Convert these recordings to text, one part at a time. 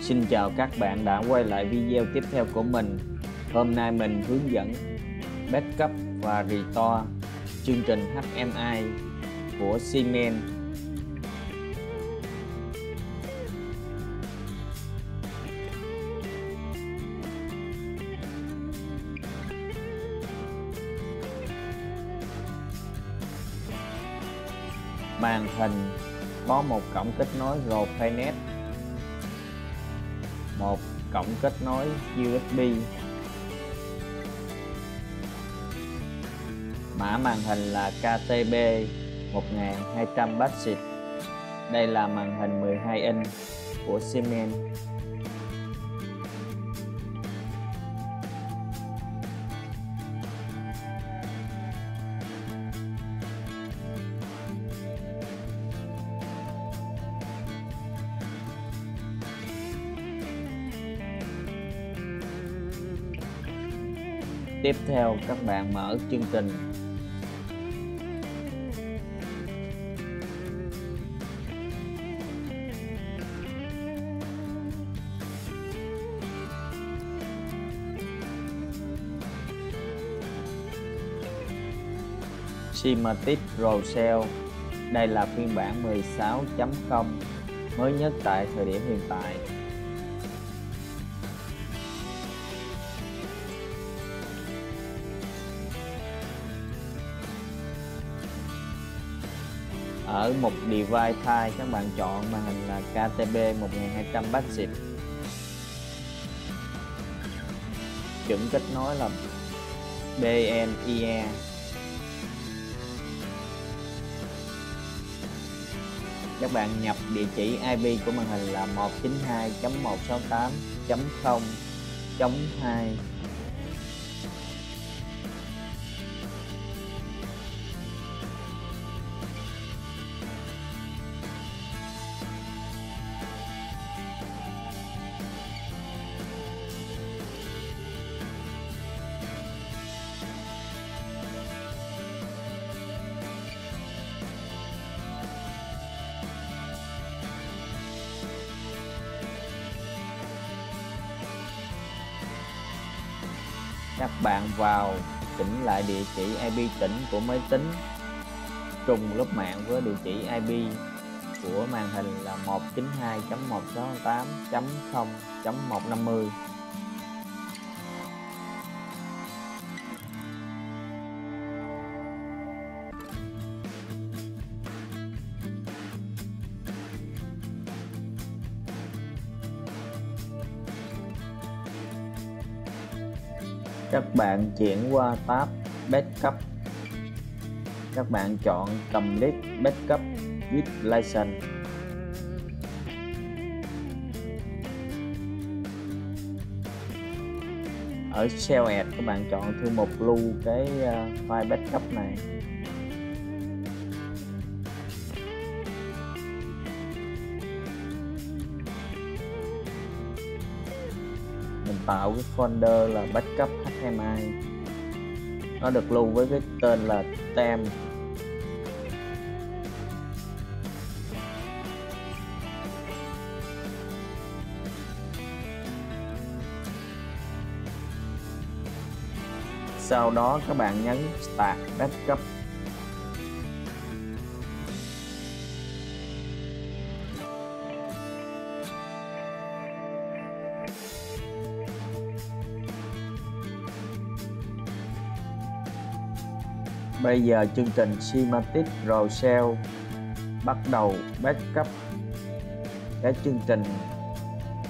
Xin chào các bạn đã quay lại video tiếp theo của mình. Hôm nay mình hướng dẫn backup và restore chương trình HMI của Siemens. Màn hình có một cổng kết nối RoPanet, một cổng kết nối USB. Mã màn hình là KTB 1200 Basic. Đây là màn hình 12 inch của Siemens. Tiếp theo các bạn mở chương trình. Simatic Rosell. Đây là phiên bản 16.0 mới nhất tại thời điểm hiện tại. Ở một device thay, các bạn chọn màn hình là KTB 1200 Basic. Chuẩn kết nối là BNIE. Các bạn nhập địa chỉ IP của màn hình là 192.168.0.2. Các bạn vào chỉnh lại địa chỉ IP tỉnh của máy tính trùng lớp mạng với địa chỉ IP của màn hình là 192.168.0.150. Các bạn chuyển qua tab Backup. Các bạn chọn Complete Backup with License. Ở Shell Add các bạn chọn thư mục lưu cái file backup này. Mình tạo cái folder là backup HMI. Nó được lưu với cái tên là temp. Sau đó các bạn nhấn Start Backup. Bây giờ chương trình Simatic Rosell bắt đầu backup cái chương trình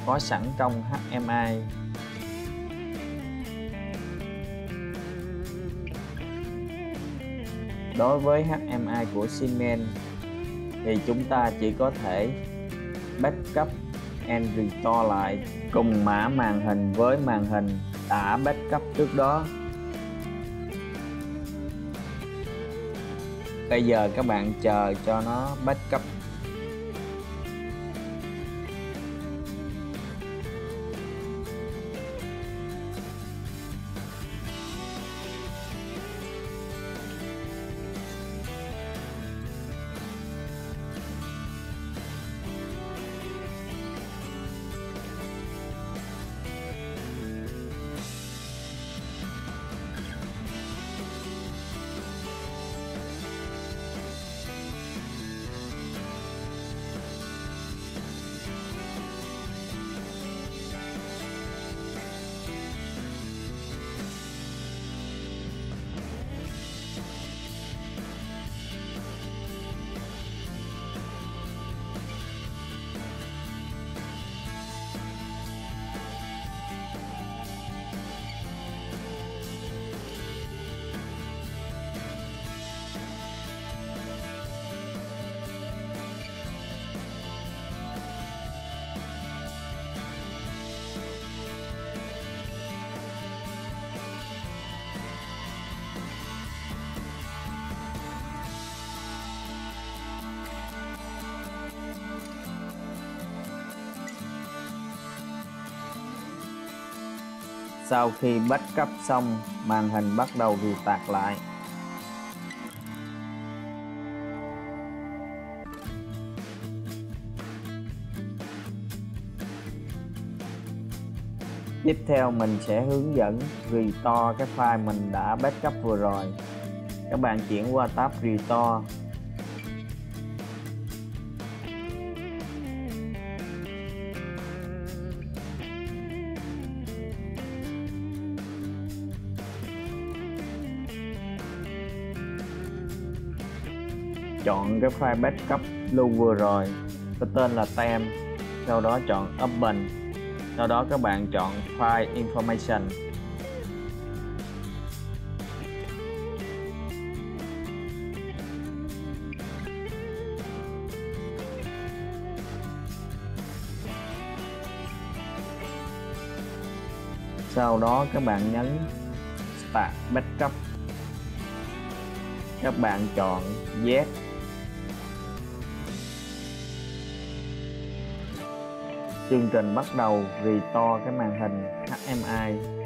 có sẵn trong HMI. Đối với HMI của Siemens thì chúng ta chỉ có thể backup and restore lại cùng mã màn hình với màn hình đã backup trước đó. Bây giờ các bạn chờ cho nó backup. Sau khi backup xong, màn hình bắt đầu restart lại. Tiếp theo mình sẽ hướng dẫn restore cái file mình đã backup vừa rồi. Các bạn chuyển qua tab Restore. Chọn cái file backup lưu vừa rồi, có tên là tem, sau đó chọn Open, sau đó các bạn chọn File Information. Sau đó các bạn nhấn Start Backup. Các bạn chọn Yes. Chương trình bắt đầu restore cái màn hình HMI.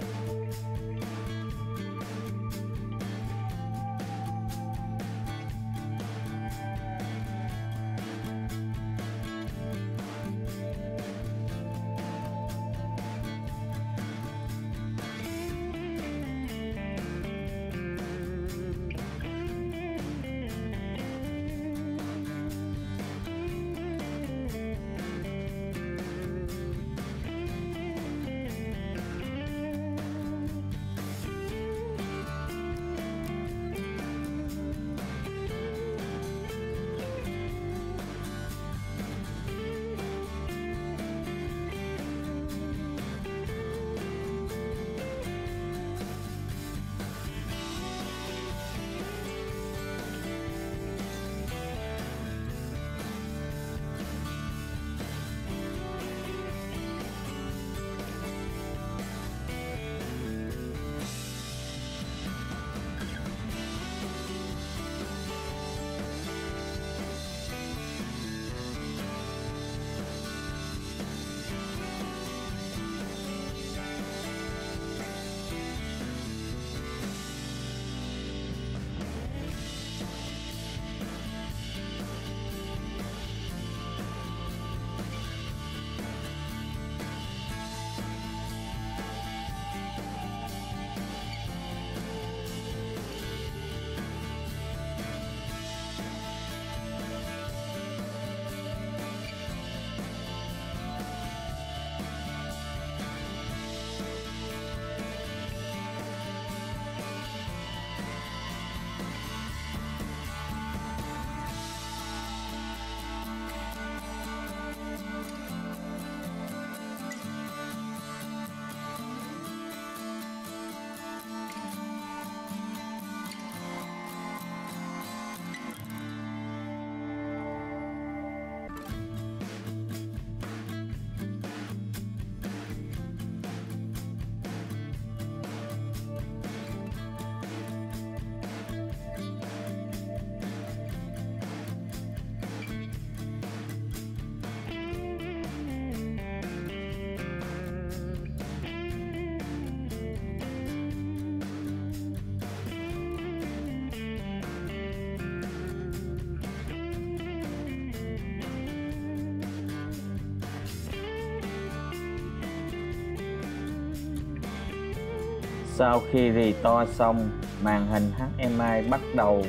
Sau khi restore xong, màn hình HMI bắt đầu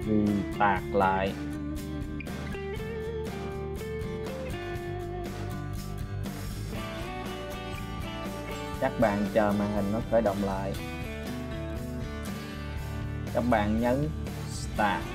restart lại. Các bạn chờ màn hình nó khởi động lại. Các bạn nhấn Start.